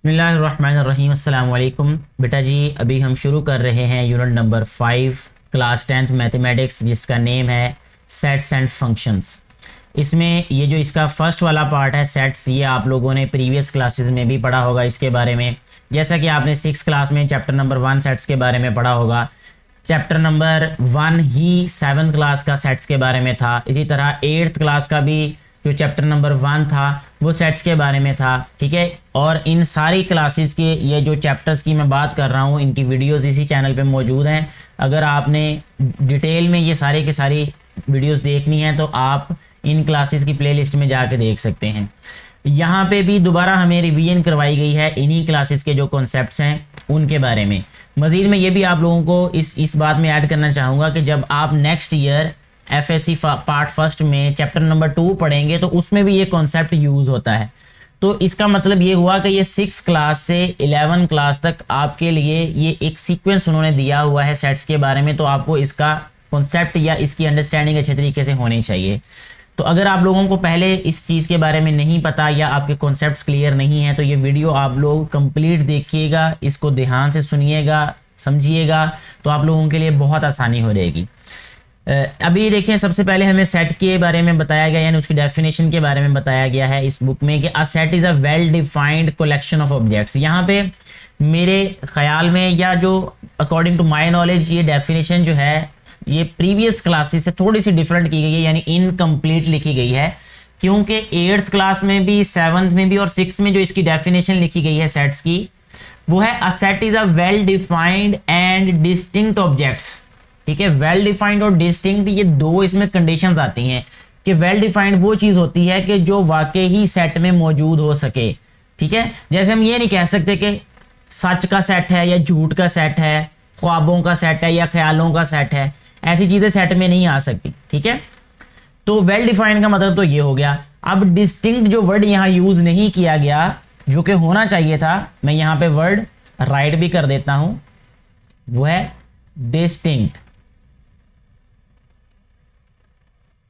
बिस्मिल्लाहिर्रहमानिर्रहीम। अस्सलाम वालेकुम। बेटा जी अभी हम शुरू कर रहे हैं unit number 5 class 10th mathematics, जिसका नेम है सेट्स एंड फंक्शंस। इसमें ये जो इसका फर्स्ट वाला पार्ट है सेट्स, ये आप लोगों ने प्रीवियस क्लासेस में भी पढ़ा होगा इसके बारे में। जैसा कि आपने 6 क्लास में चैप्टर नंबर 1 सेट्स के बारे में पढ़ा होगा, चैप्टर नंबर 1 ही 7th क्लास का सेट्स के बारे में था। इसी तरह 8th क्लास का भी जो चैप्टर नंबर 1 था वो सेट्स के बारे में था, ठीक है। और इन सारी क्लासेस के ये जो चैप्टर्स की मैं बात कर रहा हूँ, इनकी वीडियोस इसी चैनल पे मौजूद हैं। अगर आपने डिटेल में ये सारी की सारी वीडियोस देखनी है तो आप इन क्लासेस की प्लेलिस्ट में जाके देख सकते हैं। यहाँ पे भी दोबारा हमें रिवीजन करवाई गई है इन्हीं क्लासेस के जो कॉन्सेप्ट्स हैं उनके बारे में। मज़ीद में ये भी आप लोगों को इस बात में ऐड करना चाहूँगा कि जब आप next year FSC part first में चैप्टर नंबर 2 पढ़ेंगे तो उसमें भी ये कॉन्सेप्ट यूज़ होता है। तो इसका मतलब ये हुआ कि ये 6 क्लास से 11 क्लास तक आपके लिए ये एक सीक्वेंस उन्होंने दिया हुआ है सेट्स के बारे में, तो आपको इसका कॉन्सेप्ट या इसकी अंडरस्टैंडिंग अच्छे तरीके से होनी चाहिए। तो अगर आप लोगों को पहले इस चीज़ के बारे में नहीं पता या आपके कॉन्सेप्ट्स क्लियर नहीं है तो ये वीडियो आप लोग कंप्लीट देखिएगा, इसको ध्यान से सुनिएगा, समझिएगा, तो आप लोगों के लिए बहुत आसानी हो जाएगी। अभी देखें, सबसे पहले हमें सेट के बारे में बताया गया, यानी उसकी डेफिनेशन के बारे में बताया गया है इस बुक में कि a set is a well defined collection of objects. यहाँ पे मेरे ख्याल में या जो अकॉर्डिंग टू माय नॉलेज ये डेफिनेशन जो है ये प्रीवियस क्लासेस से थोड़ी सी डिफरेंट की गई है, यानी इनकम्प्लीट लिखी गई है, क्योंकि 8th क्लास में भी 7th में भी और 6th में जो इसकी डेफिनेशन लिखी गई है सेट्स की वो है a set is a well defined and distinct objects. ठीक है, वेल डिफाइंड और डिस्टिंक्ट ये दो इसमें कंडीशंस आती हैं कि वेल डिफाइंड वो चीज़ होती है कि जो वाकई ही सेट में मौजूद हो सके। ठीक है, जैसे हम ये नहीं कह सकते कि सच का सेट है या झूठ का सेट है, ख्वाबों का सेट है या ख्यालों का सेट है, ऐसी चीज़ें सेट में नहीं आ सकती। ठीक है, तो वेल डिफाइंड का मतलब तो ये हो गया। अब डिस्टिंक्ट जो वर्ड यहाँ यूज़ नहीं किया गया जो कि होना चाहिए था, मैं यहाँ पे वर्ड राइट भी कर देता हूँ, वो है डिस्टिंक्ट।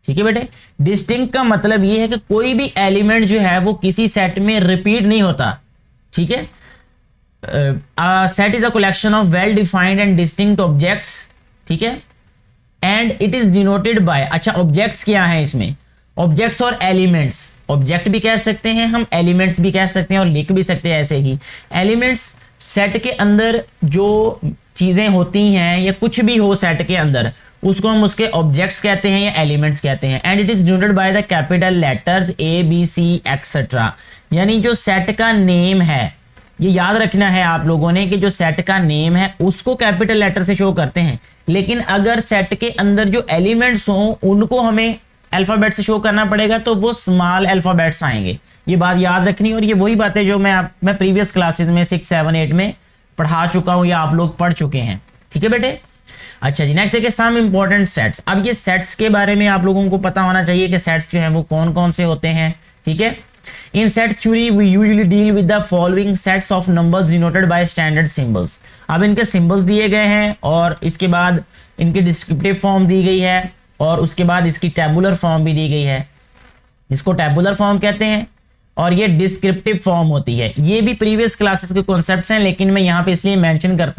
ठीक है बेटे, डिस्टिंक्ट का मतलब ये है कि कोई भी एलिमेंट जो है वो किसी सेट में रिपीट नहीं होता। ठीक है, set is a collection of well defined and distinct objects. ठीक है, and it is denoted by, अच्छा ऑब्जेक्ट्स क्या है इसमें, ऑब्जेक्ट्स और एलिमेंट्स, ऑब्जेक्ट भी कह सकते हैं हम, एलिमेंट्स भी कह सकते हैं और लिख भी सकते हैं ऐसे ही। एलिमेंट्स सेट के अंदर जो चीजें होती हैं या कुछ भी हो सेट के अंदर उसको हम उसके ऑब्जेक्ट्स कहते हैं या एलिमेंट्स कहते हैं। And it is denoted by the capital letters ABC etcetera, यानी जो सेट का नेम है, ये याद रखना है आप लोगों ने कि जो सेट का नेम है उसको कैपिटल लेटर से शो करते हैं, लेकिन अगर सेट के अंदर जो एलिमेंट्स हों उनको हमें अल्फाबेट से शो करना पड़ेगा तो वो स्मॉल अल्फाबेट्स आएंगे। ये बात याद रखनी, और ये वही बातें जो मैं प्रीवियस क्लासेस में 6, 7, 8 में पढ़ा चुका हूँ या आप लोग पढ़ चुके हैं। ठीक है बेटे, अच्छा जी, नेक्स्ट देखिए सम इंपॉर्टेंट सेट्स। अब ये सेट्स के बारे में आप लोगों को पता होना चाहिए कि सेट्स जो है वो कौन कौन से होते हैं। ठीक है, in set theory we usually deal with the following sets of numbers denoted by standard symbols. अब इनके सिंबल्स दिए गए हैं और इसके बाद इनकी डिस्क्रिप्टिव फॉर्म दी गई है और उसके बाद इसकी टैबुलर फॉर्म भी दी गई है। इसको टैबुलर फॉर्म कहते हैं और ये डिस्क्रिप्टिव फॉर्म होती है। ये भी प्रीवियस क्लासेस के कॉन्सेप्ट्स हैं, लेकिन मैं यहाँ पे इसलिए मेंशन कर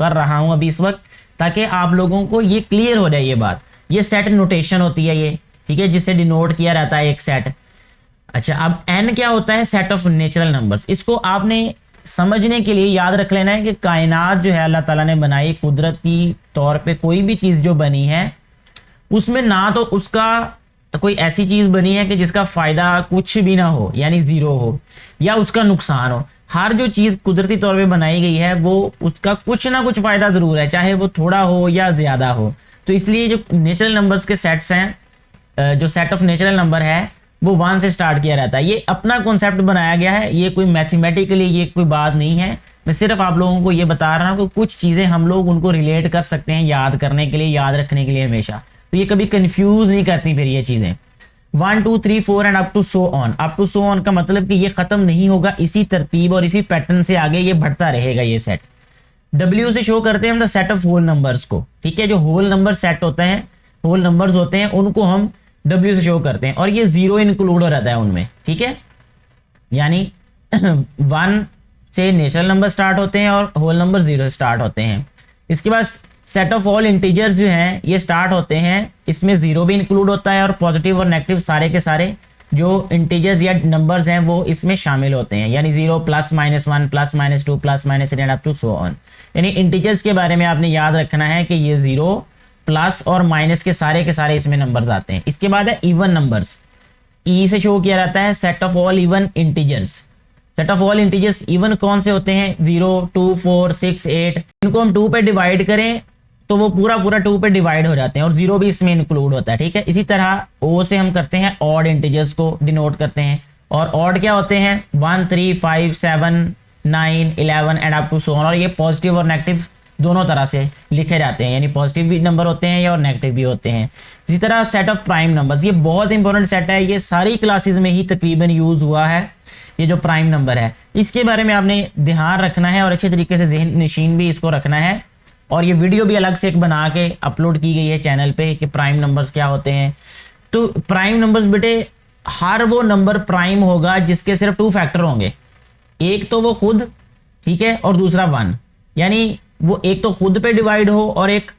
रहा हूँ अभी इस वक्त, ताकि आप लोगों को ये क्लियर हो जाए ये बात। ये सेट नोटेशन होती है ये, ठीक है, जिससे डिनोट किया रहता है एक सेट। अच्छा, अब n क्या होता है, सेट ऑफ नेचुरल नंबर्स। इसको आपने समझने के लिए याद रख लेना है कि कायनात जो है अल्लाह ताला ने बनाई, कुदरती तौर पे कोई भी चीज़ जो बनी है उसमें ना तो उसका कोई ऐसी चीज़ बनी है कि जिसका फ़ायदा कुछ भी ना हो, यानी ज़ीरो हो, या उसका नुकसान हो। हर जो चीज़ कुदरती तौर पे बनाई गई है वो उसका कुछ ना कुछ फ़ायदा ज़रूर है, चाहे वो थोड़ा हो या ज़्यादा हो। तो इसलिए जो नेचुरल नंबर्स के सेट्स हैं, जो सेट ऑफ नेचुरल नंबर है वो 1 से स्टार्ट किया रहता है। ये अपना कॉन्सेप्ट बनाया गया है, ये कोई मैथमेटिकली ये कोई बात नहीं है। मैं सिर्फ आप लोगों को ये बता रहा हूँ कि कुछ चीज़ें हम लोग उनको रिलेट कर सकते हैं याद करने के लिए, याद रखने के लिए हमेशा। तो ये कभी कन्फ्यूज़ नहीं करती फिर ये चीज़ें। 1, 2, 3, 4 and up to so on. Up to so on का मतलब कि ये खत्म नहीं होगा, इसी तरतीब और इसी पैटर्न से आगे ये बढ़ता रहेगा ये सेट। W से शो करते हैं हम the set of whole numbers को। ठीक है, जो होल नंबर सेट होते हैं, होल नंबर्स होते हैं, उनको हम W से शो करते हैं और ये 0 इंक्लूड हो रहता है उनमें। ठीक है, यानी 1 से नेचुरल नंबर स्टार्ट होते हैं और होल नंबर 0 से स्टार्ट होते हैं। इसके बाद सेट ऑफ ऑल इंटीजर्स जो हैं ये स्टार्ट होते हैं, इसमें 0 भी इंक्लूड होता है और पॉजिटिव और नेगेटिव सारे के सारे जो इंटीजर्स या नंबर्स हैं वो इसमें शामिल होते हैं, यानी 0 +, -1 +, -2 +, -3 अप टू सो ऑन। यानी इंटीजर्स के बारे में आपने याद रखना है कि ये 0 प्लस और माइनस के सारे इसमें नंबर्स आते हैं। इसके बाद है इवन नंबर्स, ई से शो किया जाता है set of all even integers. Set of all integers even कौन से होते हैं? 0, 2, 4, 6, 8। इनको हम 2 पे डिवाइड करें तो वो पूरा 2 पे डिवाइड हो जाते हैं और 0 भी इसमें इंक्लूड होता है, ठीक है। इसी तरह ओ से हम करते हैं ऑड इंटीजर्स को डिनोट करते हैं, और ऑड क्या होते हैं? 1, 3, 5, 7, 9, 11 and up to so on. और ये पॉजिटिव और नेगेटिव दोनों तरह से लिखे जाते हैं, यानी पॉजिटिव भी नंबर होते हैं और नेगेटिव भी होते हैं। इसी तरह सेट ऑफ प्राइम नंबर्स, ये बहुत इंपॉर्टेंट सेट है, ये सारी क्लासेस में ही तकरीबन यूज हुआ है। ये जो प्राइम नंबर है इसके बारे में आपने ध्यान रखना है और अच्छे तरीके से ज़हन नशीन भी इसको रखना है। और ये वीडियो भी अलग से एक बना के अपलोड की गई है चैनल पे कि प्राइम नंबर्स क्या होते हैं। तो प्राइम नंबर्स बेटे, हर वो नंबर प्राइम होगा जिसके सिर्फ 2 फैक्टर होंगे, एक तो वो खुद, ठीक है, और दूसरा 1। यानी वो एक तो खुद पे डिवाइड हो और एक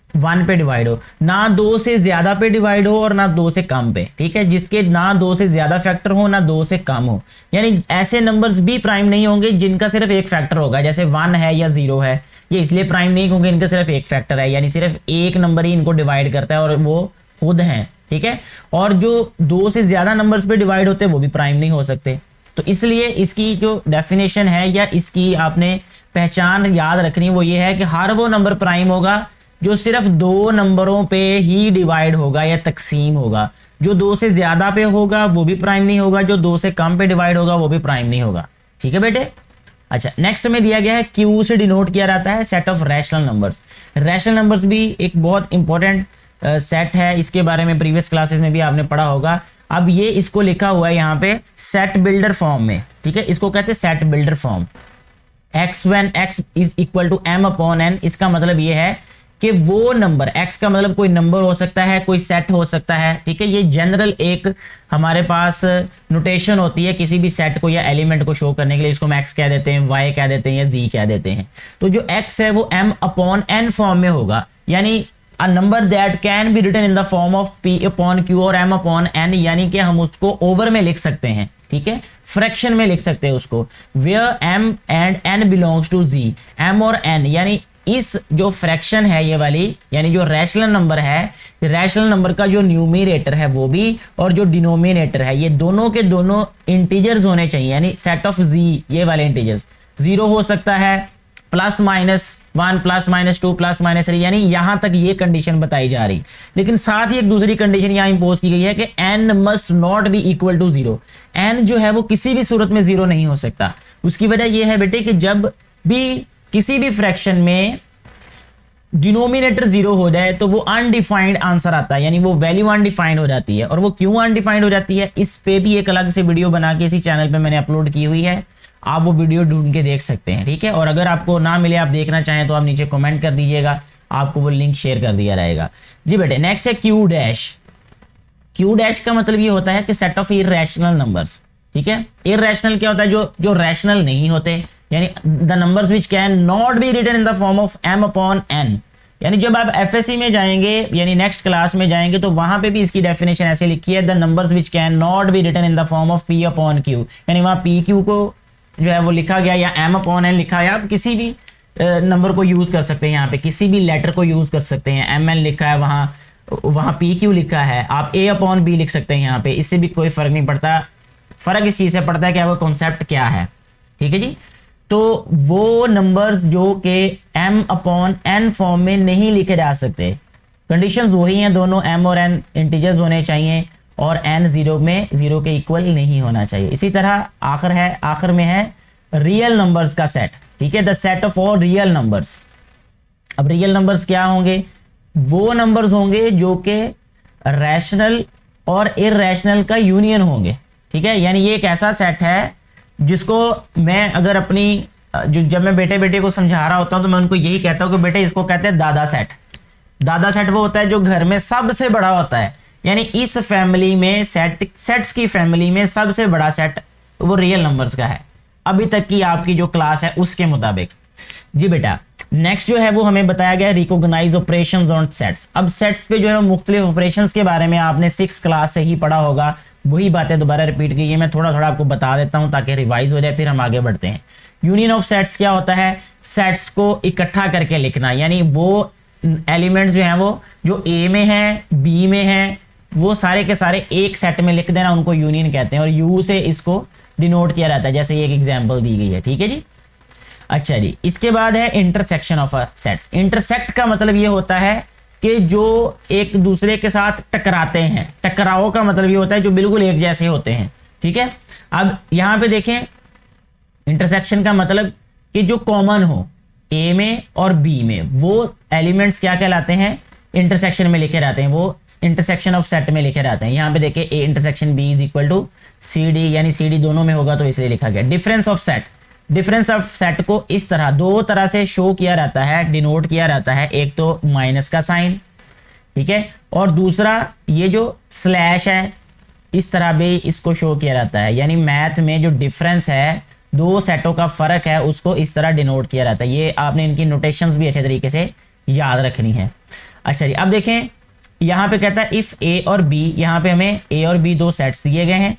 1 पे डिवाइड हो, ना 2 से ज्यादा पे डिवाइड हो और ना 2 से कम पे, ठीक है, जिसके ना 2 से ज्यादा फैक्टर हो ना 2 से कम हो। यानी ऐसे नंबर्स भी प्राइम नहीं होंगे जिनका सिर्फ एक फैक्टर होगा, जैसे 1 है या 0 है, ये इसलिए प्राइम नहीं क्योंकि इनका सिर्फ एक फैक्टर है, यानी सिर्फ एक नंबर ही इनको डिवाइड करता है और वो खुद हैं, ठीक है। और जो 2 से ज्यादा नंबर्स पे डिवाइड होते हैं वो भी प्राइम नहीं हो सकते। तो इसलिए इसकी जो डेफिनेशन है या इसकी आपने पहचान याद रखनी वो ये है कि हर वो नंबर प्राइम होगा जो सिर्फ 2 नंबरों पे ही डिवाइड होगा या तकसीम होगा। जो 2 से ज्यादा पे होगा वो भी प्राइम नहीं होगा, जो 2 से कम पे डिवाइड होगा वो भी प्राइम नहीं होगा, ठीक है बेटे। अच्छा, नेक्स्ट में दिया गया है क्यू से डिनोट किया जाता है set of rational numbers. Rational numbers भी एक बहुत इंपॉर्टेंट सेट है, इसके बारे में प्रीवियस क्लासेस में भी आपने पढ़ा होगा। अब ये इसको लिखा हुआ है यहाँ पे सेट बिल्डर फॉर्म में, ठीक है, इसको कहते हैं set builder form. x when x is equal to m/n, इसका मतलब ये है कि वो नंबर, x का मतलब कोई नंबर हो सकता है, कोई सेट हो सकता है, ठीक है। ये जनरल एक हमारे पास नोटेशन होती है किसी भी सेट को या एलिमेंट को शो करने के लिए, इसको हम x कह देते हैं, y कह देते हैं या z कह देते हैं। तो जो x है वो m/n फॉर्म में होगा, यानी a number that can be written in the form of p/q और m/n, यानी कि हम उसको ओवर में लिख सकते हैं, ठीक है, फ्रैक्शन में लिख सकते हैं उसको। Where m and n belongs to z, m और n, यानी इस जो फ्रैक्शन है ये वाली, यानी जो रैशनल नंबर है, रैशनल नंबर का जो न्यूमरेटर है वो भी और जो डिनोमिनेटर है, ये दोनों के दोनों इंटीजर्स होने चाहिए, यानी सेट ऑफ z, ये वाले इंटीजर्स 0 हो सकता है, +-1 +-2 +-3, यानी यहां तक ये कंडीशन बताई जा रही। लेकिन साथ ही एक दूसरी कंडीशन यहां इंपोज की गई है कि n must not be equal to 0। n जो है वो किसी भी सूरत में 0 नहीं हो सकता। उसकी वजह यह है बेटे कि जब भी किसी भी फ्रैक्शन में डिनोमिनेटर 0 हो जाए तो वो अनडिफाइंड आंसर आता है, यानी वो वैल्यू अनडिफाइंड हो जाती है। और वो क्यों अनडिफाइंड हो जाती है, इस पे भी एक अलग से वीडियो बना के इसी चैनल पे मैंने अपलोड की हुई है, आप वो वीडियो ढूंढ के देख सकते हैं, ठीक है। और अगर आपको ना मिले, आप देखना चाहें तो आप नीचे कमेंट कर दीजिएगा, आपको वो लिंक शेयर कर दिया रहेगा जी बेटे। नेक्स्ट है क्यू डैश। क्यू डैश का मतलब ये होता है कि सेट ऑफ इररेशनल नंबर्स, ठीक है। इररेशनल क्या होता है? जो रैशनल नहीं होते, यानी the numbers which can not be written in the form of m/n। यानी जब आप एफएससी में जाएंगे, यानी नेक्स्ट क्लास में जाएंगे, तो वहां पे भी इसकी डेफिनेशन ऐसे लिखी है, the numbers which can not be written in the form of p/q, यानी वहां pq को जो है वो लिखा गया या m/n लिखा है। आप किसी भी नंबर को यूज कर सकते हैं, यहाँ पे किसी भी लेटर को यूज कर सकते हैं। mn लिखा है, वहां pq लिखा है, आप a/b लिख सकते हैं यहाँ पे, इससे भी कोई फर्क नहीं पड़ता। फर्क इस चीज से पड़ता है कि आपका कॉन्सेप्ट क्या है, ठीक है जी। तो वो नंबर्स जो कि m/n फॉर्म में नहीं लिखे जा सकते, कंडीशंस वही हैं, दोनों m और n इंटीजर्स होने चाहिए और n 0 के इक्वल नहीं होना चाहिए। इसी तरह आखिर में है रियल नंबर्स का सेट, ठीक है, the set of all real numbers. अब रियल नंबर्स क्या होंगे? वो नंबर्स होंगे जो कि रैशनल और इररेशनल का यूनियन होंगे, ठीक है। यानी ये एक ऐसा सेट है जिसको मैं अगर अपनी जब मैं बेटे को समझा रहा होता हूं तो मैं उनको यही कहता हूं कि बेटे इसको कहते हैं दादा सेट। दादा सेट वो होता है जो घर में सबसे बड़ा होता है, यानी इस फैमिली में सेट्स की फैमिली में सबसे बड़ा सेट वो रियल नंबर्स का है, अभी तक की आपकी जो क्लास है उसके मुताबिक। जी बेटा, नेक्स्ट जो है वो हमें बताया गया रिकॉग्नाइज ऑपरेशंस ऑन सेट्स। अब सेट्स पे जो है मुख्तलिफ ऑपरेशंस के बारे में आपने 6 क्लास से ही पढ़ा होगा, वही बातें दोबारा रिपीट की है, मैं थोड़ा थोड़ा आपको बता देता हूं ताकि रिवाइज हो जाए, फिर हम आगे बढ़ते हैं। यूनियन ऑफ सेट्स क्या होता है? सेट्स को इकट्ठा करके लिखना, यानी वो एलिमेंट्स जो हैं वो जो ए में है, बी में है, वो सारे के सारे एक सेट में लिख देना, उनको यूनियन कहते हैं। और यू से इसको डिनोट किया जाता है, जैसे एक एग्जांपल दी गई है, ठीक है जी। अच्छा जी, इसके बाद है इंटरसेक्शन ऑफ सेट्स। इंटरसेक्ट का मतलब ये होता है कि जो एक दूसरे के साथ टकराते हैं। टकराव का मतलब ये होता है जो बिल्कुल एक जैसे होते हैं, ठीक है। अब यहां पे देखें, इंटरसेक्शन का मतलब कि जो कॉमन हो ए में और बी में, वो एलिमेंट्स क्या कहलाते हैं? इंटरसेक्शन में लिखे रहते हैं, वो इंटरसेक्शन ऑफ सेट में लिखे रहते हैं। यहां पे देखिए A intersection B is equal to C D, यानी सी डी दोनों में होगा तो इसलिए लिखा गया। Difference of set, difference of set को इस तरह दो तरह से शो किया जाता है, डिनोट किया जाता है। एक तो माइनस का साइन, ठीक है, और दूसरा ये जो स्लैश है, इस तरह भी इसको शो किया जाता है। यानी मैथ में जो डिफरेंस है, दो सेटों का फर्क है, उसको इस तरह डिनोट किया जाता है। ये आपने इनकी नोटेशंस भी अच्छे तरीके से याद रखनी है। अच्छा जी, अब देखें यहां पे कहता है इफ ए और बी, यहां पे हमें ए और बी दो सेट्स दिए गए हैं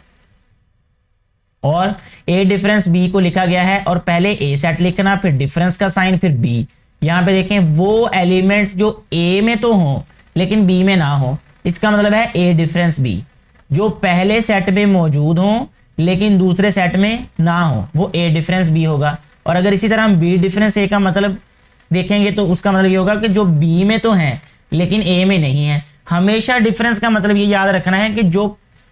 और ए डिफरेंस बी को लिखा गया है, और पहले ए सेट लिखना, फिर डिफरेंस का साइन, फिर बी। यहां पे देखें वो एलिमेंट्स जो ए में तो हों लेकिन बी में ना हो, इसका मतलब है ए डिफरेंस बी। जो पहले सेट में मौजूद हों लेकिन दूसरे सेट में ना हो, वो ए डिफरेंस बी होगा। और अगर इसी तरह हम बी डिफरेंस ए का मतलब देखेंगे तो उसका मतलब ये होगा कि जो बी में तो हैं लेकिन ए में नहीं है। हमेशा डिफरेंस का मतलब ये याद रखना है कि जो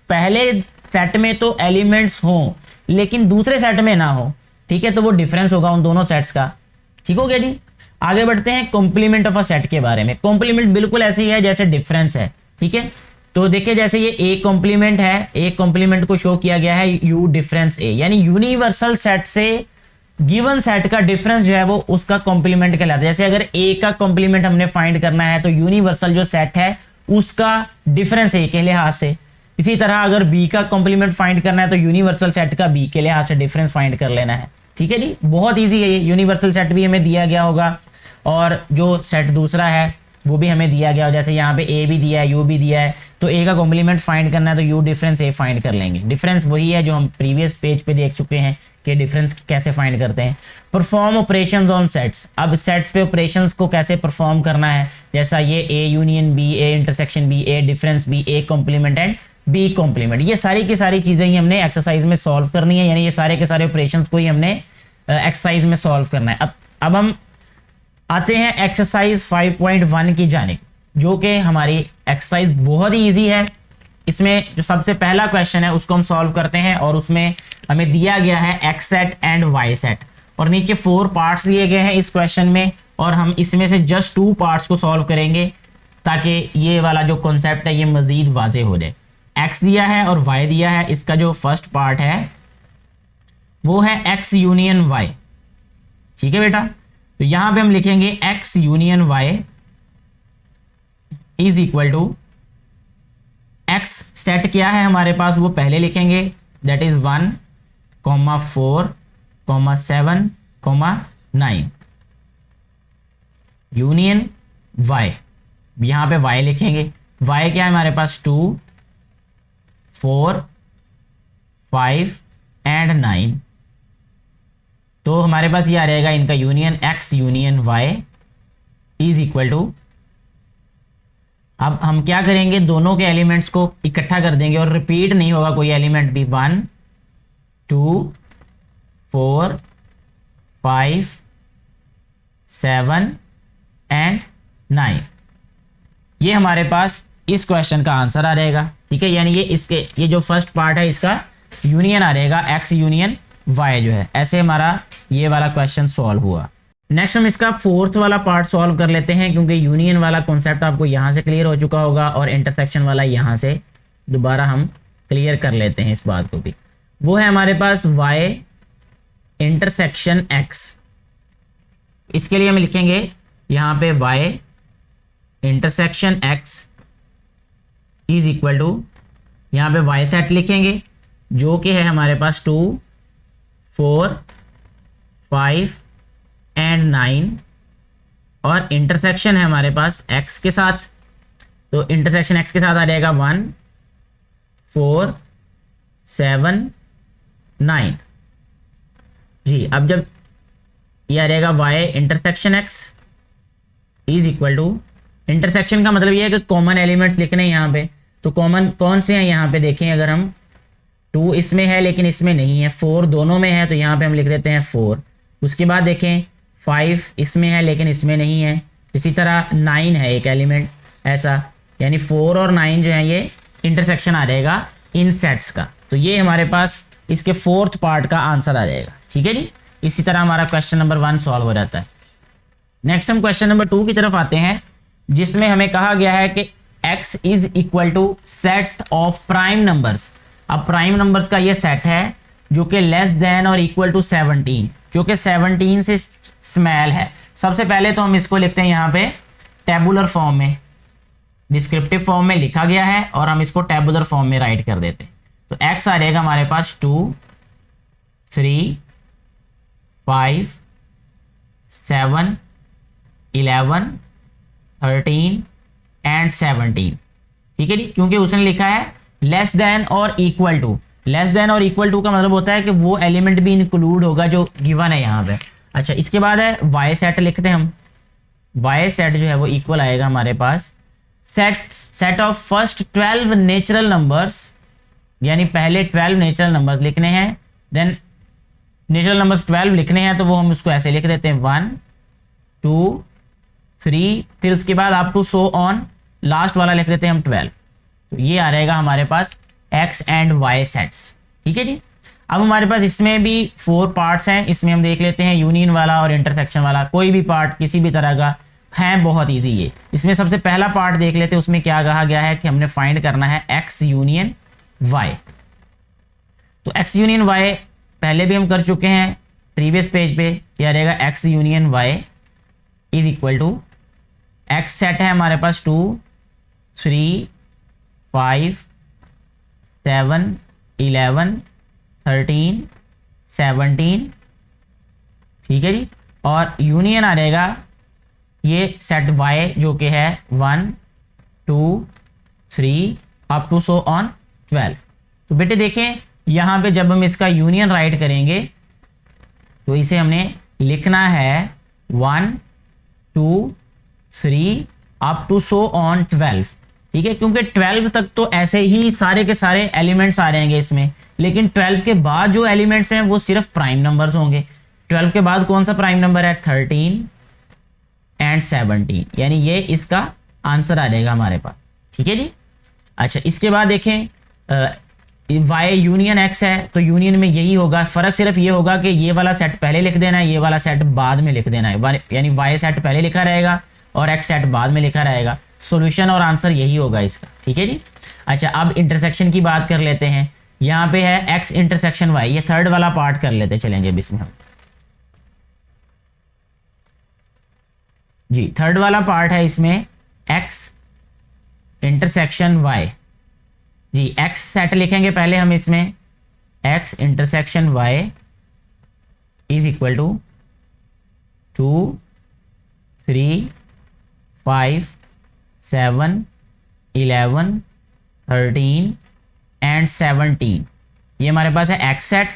पहले सेट में तो एलिमेंट्स हों लेकिन दूसरे सेट में ना हो, ठीक है, तो वो डिफरेंस होगा उन दोनों सेट्स का। ठीक हो गया जी। आगे बढ़ते हैं कॉम्प्लीमेंट ऑफ अ सेट के बारे में। कॉम्प्लीमेंट बिल्कुल ऐसे ही है जैसे डिफरेंस है, ठीक है। तो देखिए जैसे ये ए कॉम्प्लीमेंट है, ए कॉम्प्लीमेंट को शो किया गया है यू डिफरेंस ए, यानी यूनिवर्सल सेट से गिवन सेट का डिफरेंस जो है वो उसका कॉम्प्लीमेंट कहलाता है। जैसे अगर ए का कॉम्प्लीमेंट हमने फाइंड करना है तो यूनिवर्सल जो सेट है उसका डिफरेंस ए के लिहाज से। इसी तरह अगर बी का कॉम्प्लीमेंट फाइंड करना है तो यूनिवर्सल सेट का बी के लिहाज से डिफरेंस फाइंड कर लेना है, ठीक है जी। बहुत इजी है ये। यूनिवर्सल सेट भी हमें दिया गया होगा और जो सेट दूसरा है वो भी हमें दिया गया हो। जैसे यहाँ पे ए भी दिया है, यू भी दिया है, तो ए का कॉम्प्लीमेंट फाइंड करना है तो यू डिफरेंस ए फाइंड कर लेंगे। डिफरेंस वही है जो हम प्रीवियस पेज पे देख चुके हैं कि डिफरेंस कैसे फाइंड करते हैं। Perform operations on sets. अब सेट्स पे ऑपरेशंस को कैसे परफॉर्म करना है, जैसा ये A union B, A intersection B, A difference B, A complement and B complement. ये सारी की सारी चीजें ही हमने एक्सरसाइज में सॉल्व करनी है, यानी ये सारे के सारे ऑपरेशंस को ही हमने एक्सरसाइज में सॉल्व करना है। अब हम आते हैं एक्सरसाइज 5.1 की जानिब, जो कि हमारी एक्सरसाइज बहुत ही इजी है। इसमें जो सबसे पहला क्वेश्चन है उसको हम सॉल्व करते हैं और उसमें हमें दिया गया है X set and Y set और नीचे 4 पार्ट्स दिए गए हैं इस क्वेश्चन में, और हम इसमें से जस्ट 2 पार्ट्स को सॉल्व करेंगे ताकि ये वाला जो कॉन्सेप्ट है ये मजीद वाजे हो जाए। एक्स दिया है और वाई दिया है। इसका जो फर्स्ट पार्ट है वो है एक्स यूनियन वाई, ठीक है बेटा। तो यहां पे हम लिखेंगे X union Y is equal to X set क्या है हमारे पास वो पहले लिखेंगे, दैट इज 1, 4, 7, 9 यूनियन वाई। यहां पे वाई लिखेंगे। वाई क्या है हमारे पास 2, 4, 5 एंड 9। तो हमारे पास ये आ जाएगा इनका union X union Y is equal to, अब हम क्या करेंगे दोनों के एलिमेंट्स को इकट्ठा कर देंगे और रिपीट नहीं होगा कोई एलिमेंट भी। 1, 2, 4, 5, 7 एंड 9। ये हमारे पास इस क्वेश्चन का आंसर आ जाएगा, ठीक है। यानी ये जो फर्स्ट पार्ट है इसका यूनियन आ जाएगा एक्स यूनियन वाई जो है। ऐसे हमारा ये वाला क्वेश्चन सॉल्व हुआ। नेक्स्ट हम इसका 4th वाला पार्ट सॉल्व कर लेते हैं, क्योंकि यूनियन वाला कॉन्सेप्ट आपको यहां से क्लियर हो चुका होगा और इंटरसेक्शन वाला यहां से दोबारा हम क्लियर कर लेते हैं इस बात को भी। वो है हमारे पास y इंटरसेक्शन x। इसके लिए हम लिखेंगे यहां पे y intersection x is equal to, यहां पे y सेट लिखेंगे जो कि है हमारे पास 2, 4, 5 एंड 9 और इंटरसेक्शन है हमारे पास x के साथ, तो इंटरसेक्शन x के साथ आ जाएगा 1, 4, 7, 9। जी, अब जब ये आ जाएगा y intersection x is equal to, intersection का मतलब ये है कि कॉमन एलिमेंट्स लिखने हैं यहाँ पे, तो कॉमन कौन से हैं यहाँ पे देखें, अगर हम 2 इसमें है लेकिन इसमें नहीं है, 4 दोनों में है तो यहाँ पे हम लिख देते हैं 4। उसके बाद देखें 5 इसमें है लेकिन इसमें नहीं है, इसी तरह 9 है एक एलिमेंट ऐसा, यानी 4 और 9 जो है ये इंटरसेक्शन आ जाएगा इन सेट्स का। तो ये हमारे पास इसके 4th पार्ट का आंसर आ जाएगा। ठीक है जी, इसी तरह हमारा क्वेश्चन नंबर 1 सॉल्व हो जाता है। नेक्स्ट हम क्वेश्चन नंबर 2 की तरफ आते हैं, जिसमें हमें कहा गया है कि x is equal to set of prime numbers. अब प्राइम नंबर्स का ये सेट है जो कि लेस देन और इक्वल टू 17, जो कि 17 से स्मॉल है। सबसे पहले तो हम इसको लिखते हैं यहाँ पे टेबुलर फॉर्म में, डिस्क्रिप्टिव फॉर्म में लिखा गया है और हम इसको टेबुलर फॉर्म में राइट कर देते हैं। तो x आ जाएगा हमारे पास 2, 3, 5, 7, 11, 13 एंड 17। ठीक है जी, क्योंकि उसने लिखा है लेस देन और इक्वल टू। लेस देन और इक्वल टू का मतलब होता है कि वो एलिमेंट भी इंक्लूड होगा जो गिवन है यहाँ पे। अच्छा, इसके बाद है y सेट लिखते हैं हम। y सेट जो है वो इक्वल आएगा हमारे पास set of first 12 natural numbers, यानी पहले 12 नेचुरल नंबर्स लिखने हैं, देन नेचुरल नंबर्स 12 लिखने हैं तो वो हम उसको ऐसे लिख देते हैं 1, 2, 3, फिर उसके बाद up to so on, last वाला लिख देते हैं हम 12। तो ये आ रहेगा हमारे पास x एंड y सेट्स। ठीक है जी, अब हमारे पास इसमें भी 4 पार्ट्स हैं, इसमें हम देख लेते हैं यूनियन वाला और इंटरसेक्शन वाला। कोई भी पार्ट किसी भी तरह का है, बहुत इजी ये। इसमें सबसे पहला पार्ट देख लेते हैं, उसमें क्या कहा गया है कि हमने फाइंड करना है x यूनियन y। तो x यूनियन y पहले भी हम कर चुके हैं प्रीवियस पेज पे। क्या रहेगा x union y is equal to, x set है हमारे पास 2, 3, 5, 7, 11, 13, 17। ठीक है जी, और यूनियन आ जाएगा ये सेट y जो कि है 1, 2, 3 अप टू सो ऑन 12। तो बेटे देखें यहाँ पे जब हम इसका यूनियन राइट करेंगे तो इसे हमने लिखना है 1, 2, 3 अप टू सो ऑन 12। ठीक है, क्योंकि 12 तक तो ऐसे ही सारे के सारे एलिमेंट्स आ जाएंगे इसमें, लेकिन 12 के बाद जो एलिमेंट्स हैं वो सिर्फ प्राइम नंबर्स होंगे। 12 के बाद कौन सा प्राइम नंबर है, 13 एंड 17, यानी ये इसका आंसर आ जाएगा हमारे पास। ठीक है जी, अच्छा इसके बाद देखें y यूनियन x है, तो यूनियन में यही होगा, फर्क सिर्फ ये होगा कि ये वाला सेट पहले लिख देना है, ये वाला सेट बाद में लिख देना है, यानी y सेट पहले लिखा रहेगा और x सेट बाद में लिखा रहेगा। सॉल्यूशन और आंसर यही होगा इसका। ठीक है जी, अच्छा अब इंटरसेक्शन की बात कर लेते हैं। यहाँ पे है x इंटरसेक्शन y, ये थर्ड वाला पार्ट कर लेते चलेंगे अब इसमें हम। जी, थर्ड वाला पार्ट है इसमें x इंटरसेक्शन y। जी, x सेट लिखेंगे पहले हम इसमें, x intersection y is equal to 2, 3, 5, 7, 11, 13 and 17। ये हमारे पास है x set,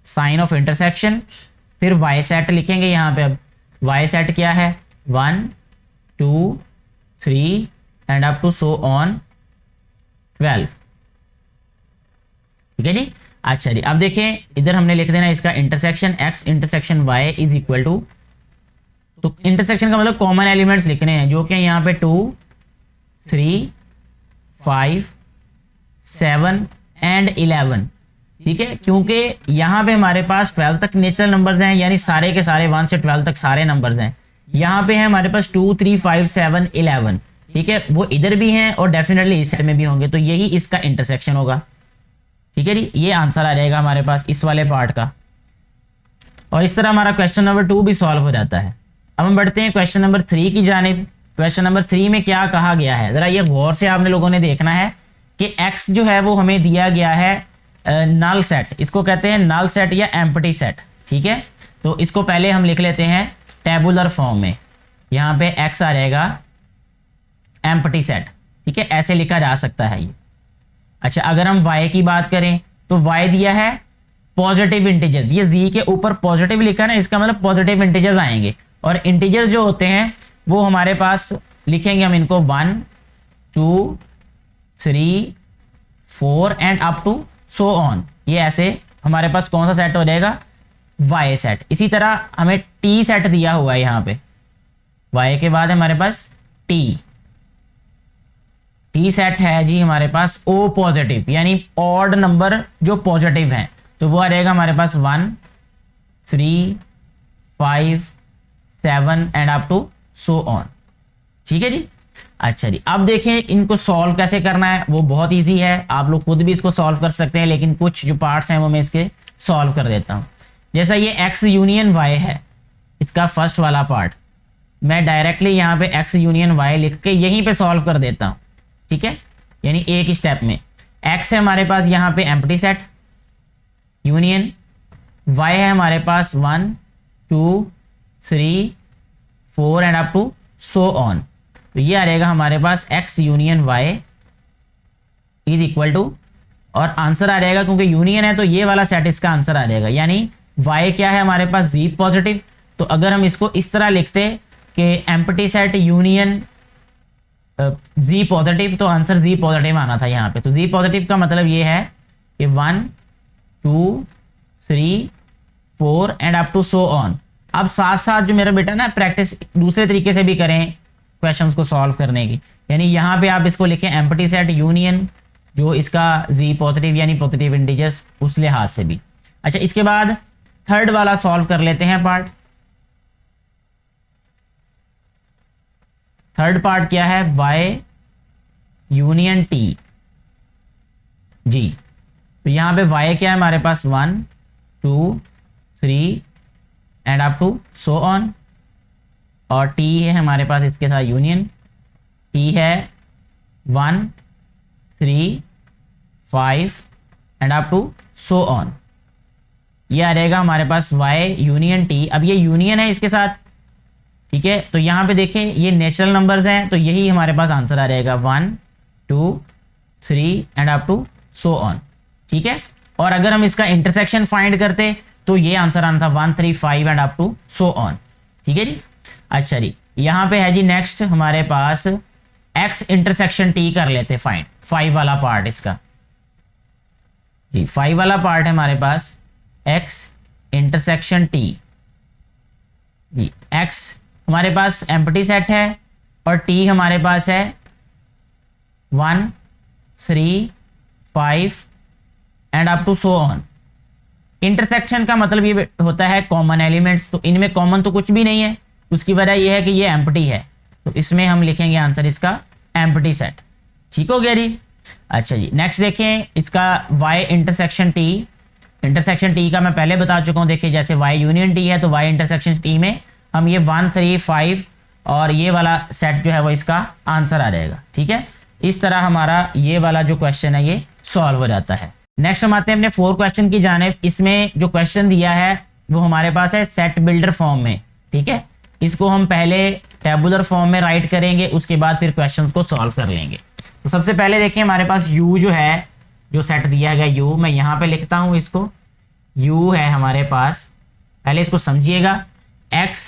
sign of intersection. फिर y सेट लिखेंगे यहाँ पे। अब y सेट क्या है, 1, 2, 3 and up to so on 12। ठीक है जी, अच्छा जी अब देखें इधर हमने लिख देना इसका intersection x intersection y is equal to, तो इंटरसेक्शन का मतलब कॉमन एलिमेंट्स लिखने हैं जो कि यहाँ पे 2, 3, 5, 7 एंड 11। ठीक है, क्योंकि यहाँ पे हमारे पास 12 तक नेचुरल नंबर्स हैं, यानी सारे के सारे 1 से 12 तक सारे नंबर्स हैं। यहाँ पे है हमारे पास 2, 3, 5, 7, 11। ठीक है, वो इधर भी हैं और डेफिनेटली इस साइड में भी होंगे, तो यही इसका इंटरसेक्शन होगा। ठीक है जी, ये आंसर आ जाएगा हमारे पास इस वाले पार्ट का। और इस तरह हमारा क्वेश्चन नंबर 2 भी सॉल्व हो जाता है। अब हम बढ़ते हैं क्वेश्चन नंबर 3 की जानिब। क्वेश्चन नंबर 3 में क्या कहा गया है, जरा ये गौर से आपने लोगों ने देखना है कि x जो है वो हमें दिया गया है नल सेट, इसको कहते हैं नल सेट या एम्प्टी सेट। ठीक है, तो इसको पहले हम लिख लेते हैं टेबुलर फॉर्म में। यहाँ पे x आ जाएगा एम्प्टी सेट। ठीक है, ऐसे लिखा जा सकता है ये। अच्छा, अगर हम y की बात करें तो y दिया है पॉजिटिव इंटीजर्स, ये z के ऊपर पॉजिटिव लिखा है ना, इसका मतलब पॉजिटिव इंटीजर्स आएंगे। और इंटीजर जो होते हैं वो हमारे पास लिखेंगे हम इनको 1 2 3 4 and up to so on. ये ऐसे हमारे पास कौन सा सेट हो जाएगा, y सेट। इसी तरह हमें t सेट दिया हुआ है, यहाँ पे y के बाद हमारे पास t सेट है जी हमारे पास o पॉजिटिव, यानी ऑड नंबर जो पॉजिटिव हैं, तो वो आ जाएगा हमारे पास 1 3 5 7 and up to so on. ठीक है जी। अच्छा जी, अब देखें इनको सॉल्व कैसे करना है, वो बहुत इजी है, आप लोग खुद भी इसको सॉल्व कर सकते हैं, लेकिन कुछ जो पार्ट्स हैं वो मैं इसके सॉल्व कर देता हूं। जैसा ये x यूनियन y है, इसका फर्स्ट वाला पार्ट मैं डायरेक्टली यहाँ पे x यूनियन y लिख के यहीं पे सॉल्व कर देता हूँ। ठीक है, यानी एक स्टेप में x है हमारे पास यहाँ पे एम्प्टी सेट, यूनियन y है हमारे पास 1 2 3 4 and up to so on. तो ये आ जाएगा हमारे पास x union y is equal to, और आंसर आ जाएगा क्योंकि यूनियन है तो ये वाला सेट इसका आंसर आ जाएगा, यानी y क्या है हमारे पास z पॉजिटिव। तो अगर हम इसको इस तरह लिखते कि empty set union z positive, तो आंसर z पॉजिटिव आना था यहाँ पे। तो z पॉजिटिव का मतलब ये है कि 1 2 3 4 and up to so on. अब साथ साथ जो मेरा बेटा ना प्रैक्टिस दूसरे तरीके से भी करें क्वेश्चंस को सॉल्व करने की, यानी यहाँ पे आप इसको लिखें एम्प्टी सेट यूनियन जो इसका z पॉजिटिव यानी पॉजिटिव इंटीजर्स, उस लिहाज से भी। अच्छा, इसके बाद थर्ड वाला सॉल्व कर लेते हैं पार्ट। थर्ड पार्ट क्या है, y यूनियन t जी। तो यहां पे y क्या है हमारे पास 1 2 3 and up to so on, और t है हमारे पास इसके साथ यूनियन, t है 1 3 5 and up to so on. ये आ जाएगा हमारे पास y यूनियन t। अब ये यूनियन है इसके साथ, ठीक है, तो यहाँ पे देखें ये नेचुरल नंबर्स हैं, तो यही हमारे पास आंसर आ जाएगा 1 2 3 and up to so on. ठीक है, और अगर हम इसका इंटरसेक्शन फाइंड करते तो ये आंसर आना था 1 3 5 and up to so on. ठीक है जी। अच्छा जी, यहाँ पे है जी नेक्स्ट हमारे पास x इंटरसेक्शन t कर लेते फाइंड, 5 वाला पार्ट इसका जी। 5 वाला पार्ट है हमारे पास x इंटरसेक्शन t जी। x हमारे पास एम्प्टी सेट है और t हमारे पास है 1 3 5 and up to so on. Intersection का मतलब ये होता है कॉमन एलिमेंट्स, तो इनमें कॉमन तो कुछ भी नहीं है, उसकी वजह ये है कि ये एम्प्टी है, तो इसमें हम लिखेंगे आंसर इसका एम्प्टी सेट। ठीक हो गया जी। अच्छा जी, नेक्स्ट देखें इसका y intersection t। Intersection t का मैं पहले बता चुका हूँ, देखिए जैसे y यूनियन t है तो y इंटरसेक्शन t में हम ये 1 3 5 और ये वाला सेट जो है वो इसका आंसर आ जाएगा। ठीक है, इस तरह हमारा ये वाला जो क्वेश्चन है ये सॉल्व हो जाता है। नेक्स्ट हम आते हैं अपने 4 क्वेश्चन की जानिब। इसमें जो क्वेश्चन दिया है वो हमारे पास है सेट बिल्डर फॉर्म में। ठीक है, इसको हम पहले टेबुलर फॉर्म में राइट करेंगे, उसके बाद फिर क्वेश्चंस को सॉल्व कर लेंगे। तो सबसे पहले देखिए हमारे पास u जो है, जो सेट दिया गया u, मैं यहाँ पे लिखता हूँ इसको, u है हमारे पास, पहले इसको समझिएगा। x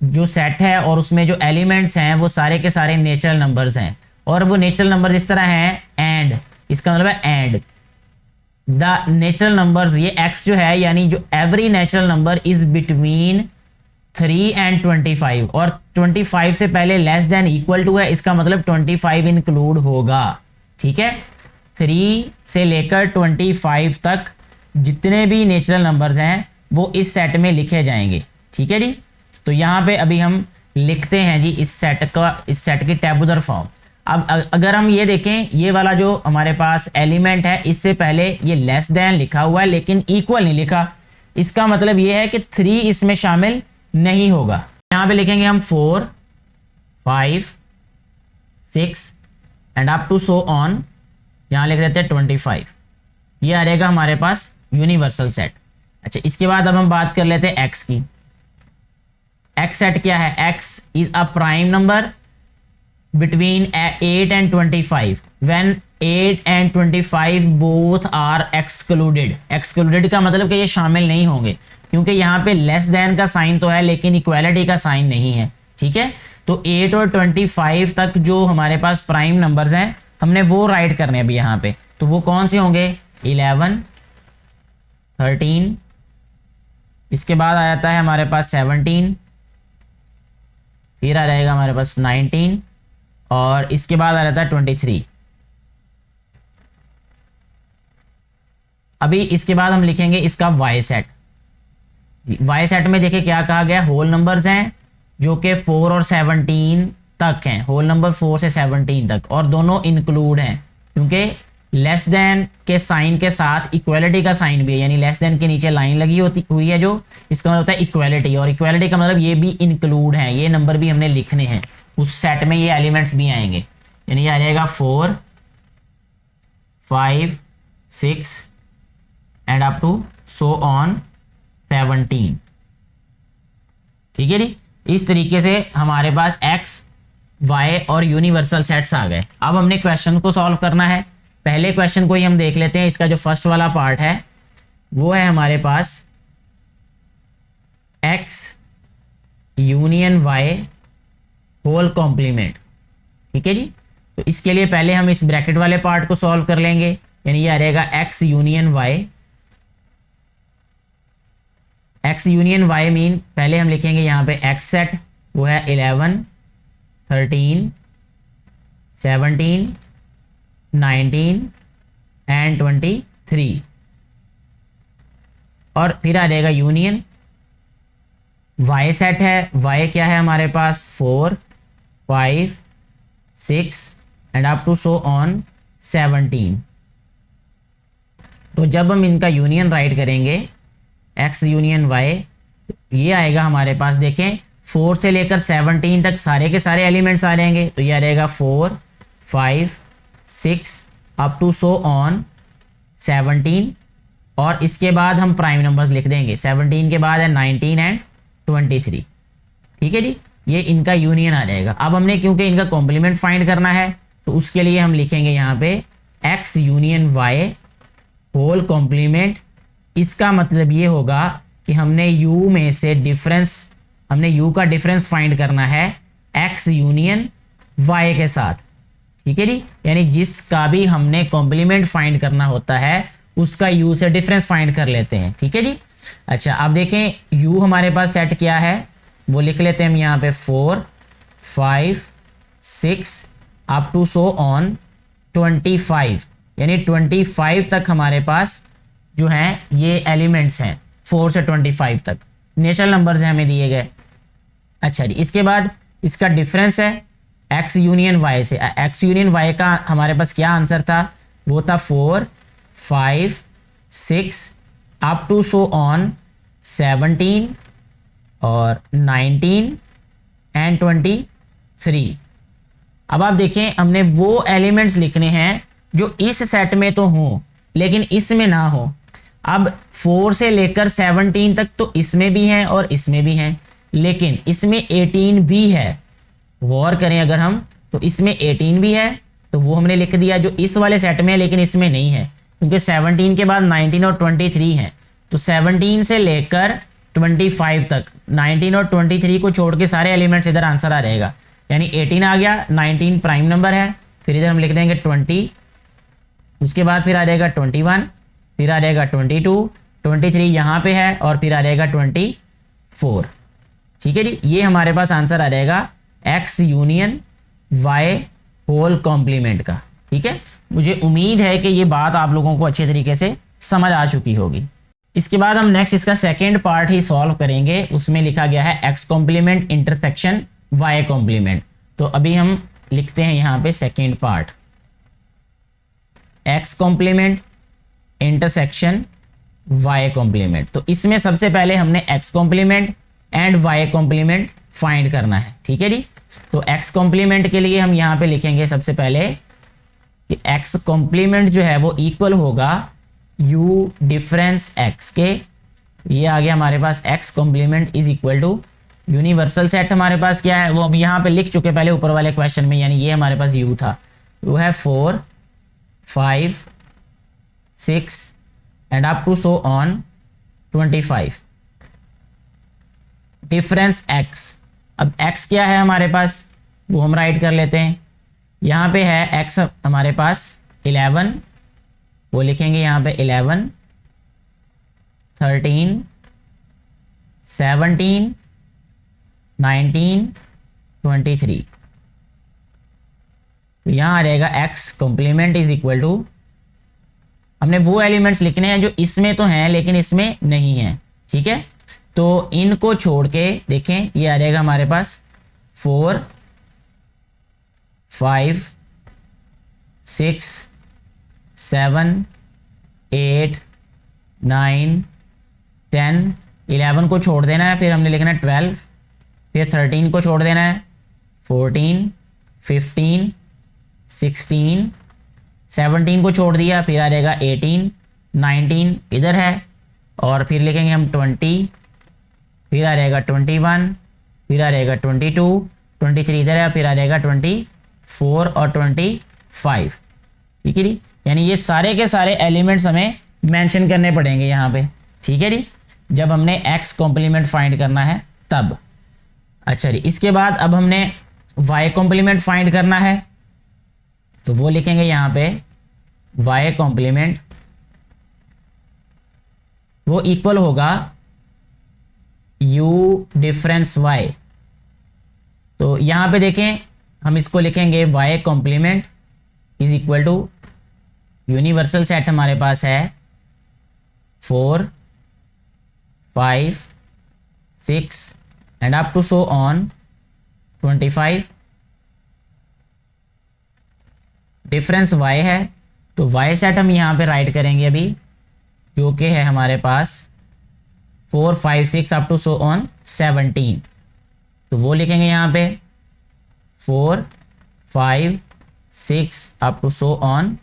जो सेट है और उसमें जो एलिमेंट्स हैं वो सारे के सारे नेचुरल नंबर्स हैं, और वो नेचुरल नंबर इस तरह हैं एंड, इसका मतलब है एंड द नेचुरल नंबर्स। ये x जो है यानी जो every natural number is between 3 and 25, और 25 से पहले लेस देन इक्वल टू है, इसका मतलब 25 इंक्लूड होगा। ठीक है, 3 से लेकर 25 तक जितने भी नेचुरल नंबर्स हैं वो इस सेट में लिखे जाएंगे। ठीक है जी, तो यहाँ पे अभी हम लिखते हैं जी इस सेट की टेबुलर फॉर्म। अब अगर हम ये देखें, ये वाला जो हमारे पास एलिमेंट है इससे पहले ये लेस देन लिखा हुआ है लेकिन इक्वल नहीं लिखा, इसका मतलब ये है कि 3 इसमें शामिल नहीं होगा। यहाँ पे लिखेंगे हम 4 5 6 and up to so on, यहाँ लिख देते हैं 25। ये आ रहेगा हमारे पास यूनिवर्सल सेट। अच्छा, इसके बाद अब हम बात कर लेते हैं एक्स की। एक्स सेट क्या है? X is a prime number between 8 and 25 when 8 and 25 both are excluded। excluded का मतलब कि ये शामिल नहीं होंगे, क्योंकि यहाँ पे लेस देन का साइन तो है लेकिन इक्वालिटी का साइन नहीं है। ठीक है, तो 8 और 25 तक जो हमारे पास प्राइम नंबर्स हैं हमने वो राइट करने अभी यहाँ पे, तो वो कौन से होंगे? 11, 13, इसके बाद आ जाता है हमारे पास 17, फिर आ रहेगा हमारे पास 19 और इसके बाद आ जाता है 23। अभी इसके बाद हम लिखेंगे इसका वाई सेट। वाई सेट में देखिए क्या कहा गया, होल नंबर्स हैं जो कि 4 और 17 तक हैं, होल नंबर 4 से 17 तक, और दोनों इंक्लूड हैं क्योंकि लेस देन के साइन के साथ इक्वालिटी का साइन भी है, यानी लेस देन के नीचे लाइन लगी होती हुई है जो इसका मतलब होता है इक्वालिटी, और इक्वालिटी का मतलब ये भी इंक्लूड है, ये नंबर भी हमने लिखने हैं उस सेट में, ये एलिमेंट्स भी आएंगे, यानी ये आ जाएगा 4, 5, 6 and up to so on 17। ठीक है जी, इस तरीके से हमारे पास एक्स, वाई और यूनिवर्सल सेट्स आ गए। अब हमने क्वेश्चन को सॉल्व करना है। पहले क्वेश्चन को ही हम देख लेते हैं। इसका जो फर्स्ट वाला पार्ट है वो है हमारे पास X union Y whole complement. ठीक है जी, तो इसके लिए पहले हम इस ब्रैकेट वाले पार्ट को सॉल्व कर लेंगे, यानी ये आ रहेगा X union Y. X union Y mean पहले हम लिखेंगे यहाँ पे एक्स सेट, वो है 11, 13, 17, 19 एंड 23, और फिर आ जाएगा यूनियन वाई सेट है। वाई क्या है हमारे पास? 4, 5, 6 and up to so on 17। तो जब हम इनका यूनियन राइट करेंगे एक्स यूनियन वाई, ये आएगा हमारे पास, देखें 4 से लेकर 17 तक सारे के सारे एलिमेंट्स आ जाएंगे, तो ये आ रहेगा 4, 5, 6 अप टू सो ऑन 17, और इसके बाद हम प्राइम नंबर्स लिख देंगे। 17 के बाद है 19 एंड 23। ठीक है जी, ये इनका यूनियन आ जाएगा। अब हमने क्योंकि इनका कॉम्प्लीमेंट फाइंड करना है तो उसके लिए हम लिखेंगे यहाँ पे X union Y whole complement. इसका मतलब ये होगा कि हमने u में से डिफरेंस, हमने u का डिफरेंस फाइंड करना है x यूनियन y के साथ। ठीक है जी, यानी जिसका भी हमने कॉम्प्लीमेंट फाइंड करना होता है उसका u से डिफरेंस फाइंड कर लेते हैं। ठीक है जी, अच्छा अब देखें u हमारे पास सेट क्या है, वो लिख लेते हैं हम यहाँ पे 4, 5, 6 अप टू सो ऑन 25, यानी 25 तक हमारे पास जो हैं ये एलिमेंट्स हैं, 4 से 25 तक नेचुरल नंबर्स हैं हमें दिए गए। अच्छा जी, इसके बाद इसका डिफरेंस है एक्स यूनियन वाई से। एक्स यूनियन वाई का हमारे पास क्या आंसर था? वो था 4, 5, 6 अप टू सो ऑन 17 और 19 एंड 23। अब आप देखें हमने वो एलिमेंट्स लिखने हैं जो इस सेट में तो हों लेकिन इसमें ना हो। अब 4 से लेकर 17 तक तो इसमें भी हैं और इसमें भी हैं, लेकिन इसमें 18 भी है। गौर करें अगर हम, तो इसमें 18 भी है, तो वो हमने लिख दिया जो इस वाले सेट में है लेकिन इसमें नहीं है, क्योंकि 17 के बाद 19 और 23 हैं। तो 17 से लेकर 25 तक 19 और 23 को छोड़ के सारे एलिमेंट्स इधर आंसर आ रहेगा, यानी 18 आ गया, 19 प्राइम नंबर है, फिर इधर हम लिख देंगे 20, उसके बाद फिर आ जाएगा 21, फिर आ जाएगा 22, 23 यहाँ पे है और फिर आ जाएगा 24। ठीक है जी, ये हमारे पास आंसर आ जाएगा X union Y whole complement का। ठीक है, मुझे उम्मीद है कि ये बात आप लोगों को अच्छे तरीके से समझ आ चुकी होगी। इसके बाद हम नेक्स्ट इसका सेकेंड पार्ट ही सॉल्व करेंगे। उसमें लिखा गया है x complement intersection Y complement. तो अभी हम लिखते हैं यहाँ पे second part, x complement intersection Y complement. तो इसमें सबसे पहले हमने x complement and y complement find करना है। ठीक है जी, तो एक्स कॉम्प्लीमेंट के लिए हम यहाँ पे लिखेंगे सबसे पहले कि एक्स कॉम्प्लीमेंट जो है वो इक्वल होगा यू डिफरेंस एक्स के, ये आ गया हमारे पास X complement is equal to universal set हमारे पास क्या है वो अब यहाँ पे लिख चुके पहले ऊपर वाले क्वेश्चन में, यानी ये हमारे पास यू था, वो है 4 5 6 and up to so on 25 difference x. अब एक्स क्या है हमारे पास वो हम राइट कर लेते हैं। यहाँ पे है एक्स हमारे पास 11, वो लिखेंगे यहाँ पे 11 13 17 19 23। तो यहाँ आ जाएगा x complement is equal to, हमने वो एलिमेंट्स लिखने हैं जो इसमें तो हैं लेकिन इसमें नहीं है, ठीक है। तो इनको छोड़ के देखें, ये आ जाएगा हमारे पास 4 5 6 7 8 9 10 11 को छोड़ देना है, फिर हमने लिखना है 12, फिर 13 को छोड़ देना है, 14 15 16 17 को छोड़ दिया, फिर आ जाएगा 18 19 इधर है, और फिर लिखेंगे हम 20, फिर आ जाएगा 21, फिर आ जाएगा 22 23 इधर है, फिर आ जाएगा 24 और 25, ठीक है जी। यानी ये सारे के सारे एलिमेंट्स हमें मेंशन करने पड़ेंगे यहाँ पे, ठीक है जी, जब हमने एक्स कॉम्प्लीमेंट फाइंड करना है तब। अच्छा जी, इसके बाद अब हमने वाई कॉम्प्लीमेंट फाइंड करना है, तो वो लिखेंगे यहाँ पे वाई कॉम्प्लीमेंट, वो इक्वल होगा यू डिफरेंस वाई। तो यहाँ पे देखें हम इसको लिखेंगे y complement is equal to universal set हमारे पास है 4 5 6 and up to so on 25 difference y है, तो y सेट हम यहाँ पे राइट करेंगे अभी, जो कि है हमारे पास 4 5 6 अप टू सो ऑन 17। तो वो लिखेंगे यहाँ पे 4 5 6 अप टू सो ऑन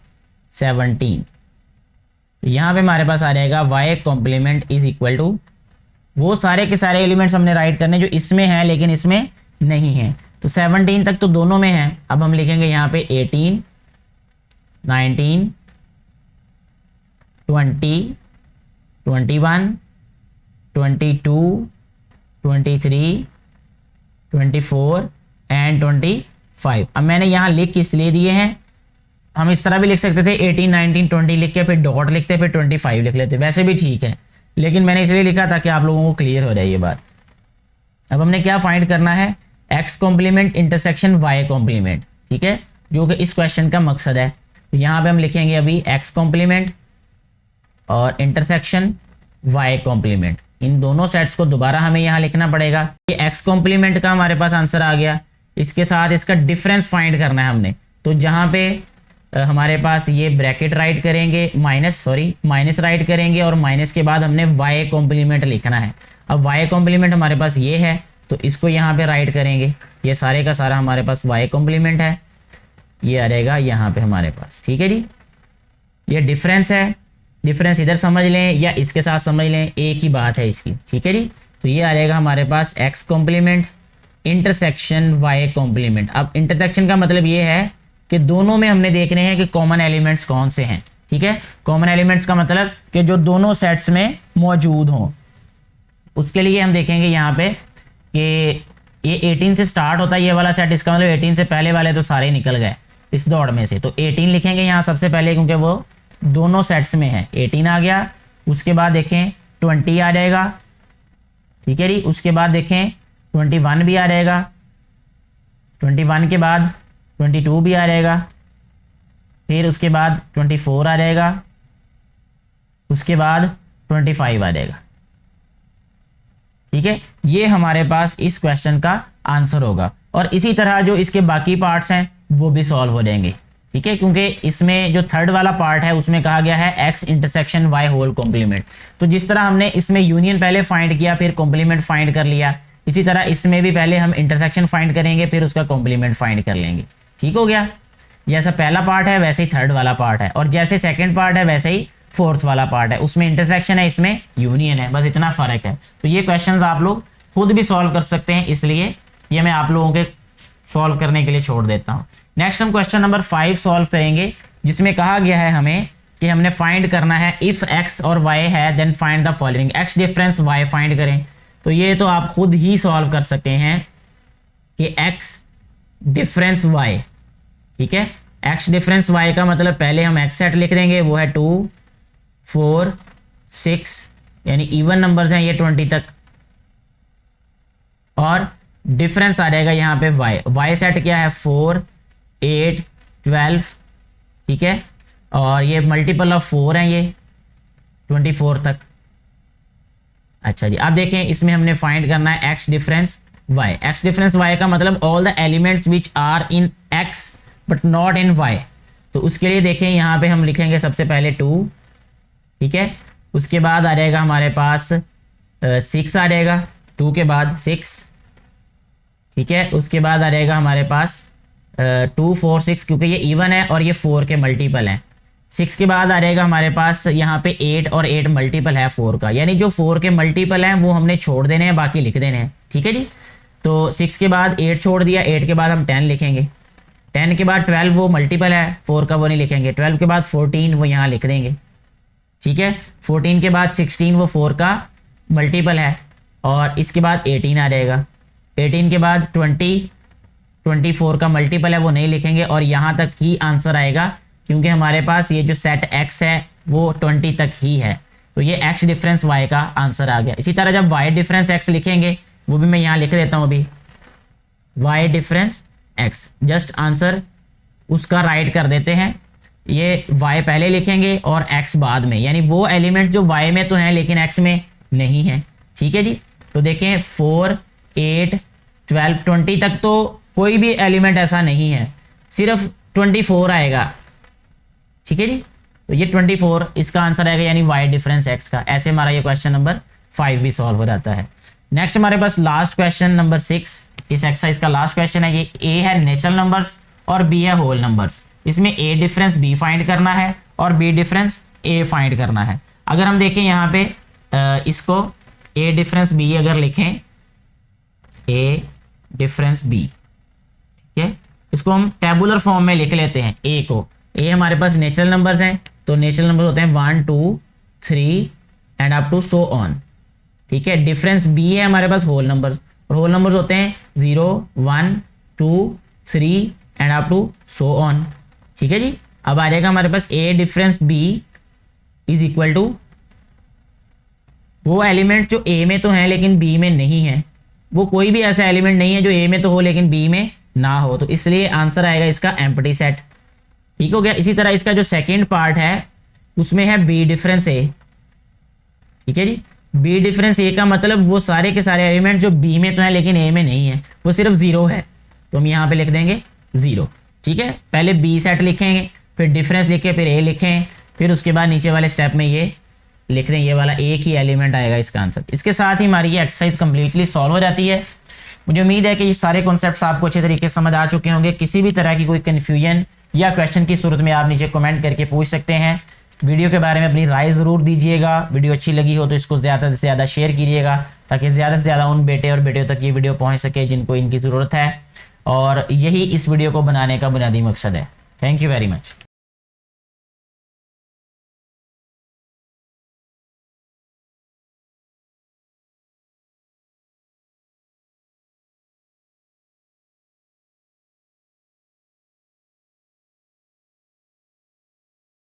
17। तो यहाँ पे हमारे पास आ जाएगा y complement is equal to, वो सारे के सारे एलिमेंट्स हमने राइट करने जो इसमें हैं लेकिन इसमें नहीं है। तो 17 तक तो दोनों में है, अब हम लिखेंगे यहाँ पे 18 19 20 21 22 23 24 एंड 25। अब मैंने यहाँ लिख किस लिए दिए हैं, हम इस तरह भी लिख सकते थे 18 19 20 लिख के फिर डॉट लिखते फिर 25 लिख लेते, वैसे भी ठीक है, लेकिन मैंने इसलिए लिखा था कि आप लोगों को क्लियर हो जाए ये बात। अब हमने क्या फाइंड करना है, x complement intersection Y complement, ठीक है, जो कि इस क्वेश्चन का मकसद है। तो यहाँ पे हम लिखेंगे अभी एक्स कॉम्प्लीमेंट और इंटरसेक्शन वाई कॉम्प्लीमेंट, इन दोनों सेट्स को दोबारा हमें यहाँ लिखना पड़ेगा। ये एक्स कॉम्प्लीमेंट का हमारे पास आंसर आ गया, इसके साथ इसका डिफरेंस फाइंड करना है हमने। तो जहाँ पे हमारे पास ये ब्रैकेट राइट करेंगे, माइनस राइट करेंगे और माइनस के बाद हमने वाई कॉम्प्लीमेंट लिखना है। अब वाई कॉम्प्लीमेंट हमारे पास ये है, तो इसको यहाँ पे राइट करेंगे, ये सारे का सारा हमारे पास वाई कॉम्प्लीमेंट है, ये आ जाएगा यहाँ पे हमारे पास, ठीक है जी। ये डिफरेंस है, डिफरेंस इधर समझ लें या इसके साथ समझ लें, एक ही बात है इसकी, ठीक है जी। तो ये आ जाएगा हमारे पास X complement intersection Y complement. अब इंटरसेक्शन का मतलब ये है कि दोनों में हमने देखने हैं कि कॉमन एलिमेंट्स कौन से हैं, ठीक है। कॉमन एलिमेंट्स का मतलब कि जो दोनों सेट्स में मौजूद हों, उसके लिए हम देखेंगे यहाँ पे कि ये 18 से स्टार्ट होता है ये वाला सेट, इसका मतलब 18 से पहले वाले तो सारे निकल गए इस दौड़ में से, तो 18 लिखेंगे यहाँ सबसे पहले क्योंकि वो दोनों सेट्स में है। 18 आ गया, उसके बाद देखें 20 आ जाएगा, ठीक है जी। उसके बाद देखें 21 भी आ जाएगा, 21 के बाद 22 भी आ जाएगा, फिर उसके बाद 24 आ जाएगा, उसके बाद 25 आ जाएगा, ठीक है। ये हमारे पास इस क्वेश्चन का आंसर होगा, और इसी तरह जो इसके बाकी पार्ट्स हैं वो भी सॉल्व हो जाएंगे, ठीक है, क्योंकि इसमें जो थर्ड वाला पार्ट है उसमें कहा गया है x intersection y whole complement. तो जिस तरह हमने इसमें यूनियन पहले फाइंड किया फिर कॉम्प्लीमेंट फाइंड कर लिया, इसी तरह इसमें भी पहले हम इंटरसेक्शन फाइंड करेंगे फिर उसका कॉम्प्लीमेंट फाइंड कर लेंगे, ठीक हो गया। जैसा पहला पार्ट है वैसे ही थर्ड वाला पार्ट है, और जैसे सेकंड पार्ट है वैसे ही फोर्थ वाला पार्ट है, उसमें इंटरसेक्शन है, इसमें यूनियन है, बस इतना फर्क है। तो ये क्वेश्चंस आप लोग खुद भी सॉल्व कर सकते हैं, इसलिए ये मैं आप लोगों के सॉल्व करने के लिए छोड़ देता हूँ। नेक्स्ट हम क्वेश्चन नंबर 5 सॉल्व करेंगे, जिसमें कहा गया है हमें कि हमने फाइंड करना है इफ x और y है then find the following. x difference y find करें, तो ये तो आप खुद ही सॉल्व कर सकते हैं कि x डिफरेंस y, ठीक है। x डिफरेंस y का मतलब पहले हम x सेट लिख देंगे, वो है 2 4 6, यानी इवन नंबर्स हैं ये 20 तक, और डिफरेंस आ जाएगा यहाँ पे y सेट क्या है 4 8 12, ठीक है, और ये मल्टीपल ऑफ 4 है, ये 24 तक। अच्छा जी, अब देखें इसमें हमने फाइंड करना है x difference y। x difference y का मतलब all the elements which are in x but not in y। तो उसके लिए देखें यहाँ पे हम लिखेंगे सबसे पहले 2, ठीक है, उसके बाद आ जाएगा हमारे पास 6 आ जाएगा, 2 के बाद 6, ठीक है, उसके बाद आ जाएगा हमारे पास 2 4 6, क्योंकि ये इवन है और ये 4 के मल्टीपल है। 6 के बाद आ जाएगा हमारे पास यहाँ पे 8, और 8 मल्टीपल है 4 का, यानी जो 4 के मल्टीपल हैं वो हमने छोड़ देने हैं, बाकी लिख देने हैं, ठीक है जी। तो 6 के बाद 8 छोड़ दिया, 8 के बाद हम 10 लिखेंगे, 10 के बाद 12 वो मल्टीपल है 4 का, वो नहीं लिखेंगे, 12 के बाद 14 वो यहाँ लिख देंगे, ठीक है, 14 के बाद 16 वो 4 का मल्टीपल है, और इसके बाद 18 आ जाएगा, 18 के बाद 24 का मल्टीपल है, वो नहीं लिखेंगे, और यहाँ तक ही आंसर आएगा, क्योंकि हमारे पास ये जो सेट x है वो 20 तक ही है। तो ये x डिफरेंस y का आंसर आ गया। इसी तरह जब y डिफरेंस x लिखेंगे, वो भी मैं यहाँ लिख देता हूँ अभी, y difference x, just answer उसका राइट कर देते हैं। ये y पहले लिखेंगे और x बाद में, यानी वो एलिमेंट जो y में तो हैं लेकिन x में नहीं है, ठीक है जी। तो देखें 4 8 12 20 तक तो कोई भी एलिमेंट ऐसा नहीं है, सिर्फ 24 आएगा, ठीक है जी। तो ये 24 इसका आंसर आएगा, यानी y डिफरेंस x का। ऐसे हमारा ये क्वेश्चन नंबर 5 भी सॉल्व हो जाता है। नेक्स्ट हमारे पास लास्ट क्वेश्चन नंबर 6, इस एक्सरसाइज का लास्ट क्वेश्चन है। ये a है नेचुरल नंबर्स और b है होल नंबर्स। इसमें a डिफरेंस b फाइंड करना है और b डिफरेंस a फाइंड करना है। अगर हम देखें यहाँ पे इसको a डिफरेंस b अगर लिखें, a डिफरेंस b, ठीक है, इसको हम टेबुलर फॉर्म में लिख लेते हैं a को। a हमारे पास नेचुरल नंबर्स हैं, तो नेचुरल नंबर्स होते हैं 1 2 3 and up to so on, ठीक है। डिफरेंस b है हमारे पास होल नंबर्स, और होल नंबर्स होते हैं 0 1 2 3 and up to so on, ठीक है जी। अब आ जाएगा हमारे पास a difference b is equal to वो एलिमेंट्स जो a में तो हैं लेकिन b में नहीं है। वो कोई भी ऐसा एलिमेंट नहीं है जो a में तो हो लेकिन b में ना हो, तो इसलिए आंसर आएगा इसका एम्प्टी सेट, ठीक हो गया। इसी तरह इसका जो सेकेंड पार्ट है उसमें है b डिफरेंस a, ठीक है जी। b डिफरेंस a का मतलब वो सारे के सारे एलिमेंट जो b में तो हैं लेकिन a में नहीं है, वो सिर्फ 0 है, तो हम यहाँ पे लिख देंगे 0, ठीक है। पहले b सेट लिखेंगे, फिर डिफरेंस लिखे, फिर a लिखें, फिर उसके बाद नीचे वाले स्टेप में ये लिख रहे हैं, ये वाला एक ही एलिमेंट आएगा इसका आंसर। इसके साथ ही हमारी ये एक्सरसाइज कंप्लीटली सॉल्व हो जाती है। मुझे उम्मीद है कि ये सारे कॉन्सेप्ट्स आपको अच्छे तरीके से समझ आ चुके होंगे। किसी भी तरह की कोई कन्फ्यूजन या क्वेश्चन की सूरत में आप नीचे कमेंट करके पूछ सकते हैं। वीडियो के बारे में अपनी राय ज़रूर दीजिएगा। वीडियो अच्छी लगी हो तो इसको ज़्यादा से ज़्यादा शेयर कीजिएगा, ताकि ज़्यादा से ज़्यादा उन बेटे और बेटियों तक ये वीडियो पहुँच सके जिनको इनकी ज़रूरत है, और यही इस वीडियो को बनाने का बुनियादी मकसद है। Thank you very much.